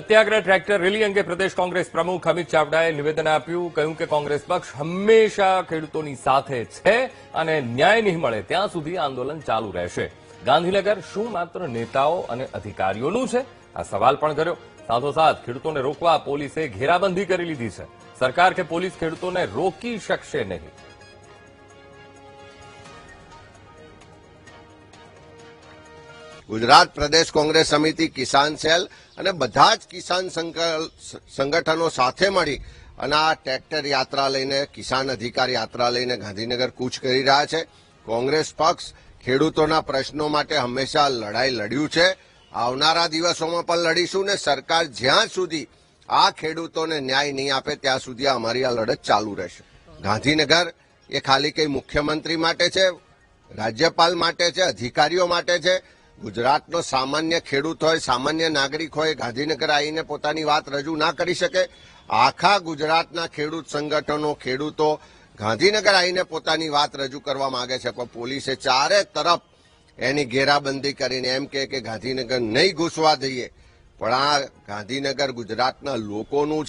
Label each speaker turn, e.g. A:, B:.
A: સત્યાગ્રહ tractor rally અંગે પ્રદેશ કોંગ્રેસ પ્રમુખ અમિત ચાવડાએ નિવેદન આપ્યું. કહ્યું કે કોંગ્રેસ પક્ષ હંમેશા ખેડૂતોની સાથે છે અને ન્યાય નહીં મળે ત્યાં સુધી આંદોલન ચાલુ રહેશે. ગાંધીનગર શું માત્ર નેતાઓ અને અધિકારીઓનું છે? આ સવાલ પણ કર્યો. સાથોસાથ ખેડૂતોને રોકવા પોલીસે ઘેરાબંધી કરી લીધી છે. સરકાર કે પોલીસ ખેડૂતોને રોકી શકશે નહીં.
B: ગુજરાત પ્રદેશ કોંગ્રેસ સમિતિ, કિસાન સેલ અને બધા જ કિસાન સંગઠનો સાથે મળી અને આ ટ્રેક્ટર યાત્રા લઈને, કિસાન અધિકાર યાત્રા લઈને ગાંધીનગર કૂચ કરી રહ્યા છે. કોંગ્રેસ પક્ષ ખેડૂતોના પ્રશ્નો માટે હંમેશા લડાઈ લડ્યું છે, આવનારા દિવસોમાં પણ લડીશું ને સરકાર જ્યાં સુધી આ ખેડૂતોને ન્યાય નહીં આપે ત્યાં સુધી અમારી આ લડત ચાલુ રહેશે. ગાંધીનગર એ ખાલી કઈ મુખ્યમંત્રી માટે છે, રાજ્યપાલ માટે છે, અધિકારીઓ માટે છે. ગુજરાતનો સામાન્ય ખેડૂત હોય, સામાન્ય નાગરિક હોય, ગાંધીનગર આવીને પોતાની વાત રજૂ ના કરી શકે. આખા ગુજરાતના ખેડૂત સંગઠનો, ખેડૂતો ગાંધીનગર આવીને પોતાની વાત રજૂ કરવા માંગે છે, પણ પોલીસે ચારે તરફ એની ઘેરાબંધી કરીને એમ કે ગાંધીનગર નહીં ઘૂસવા દઈએ. પણ આ ગાંધીનગર ગુજરાતના લોકોનું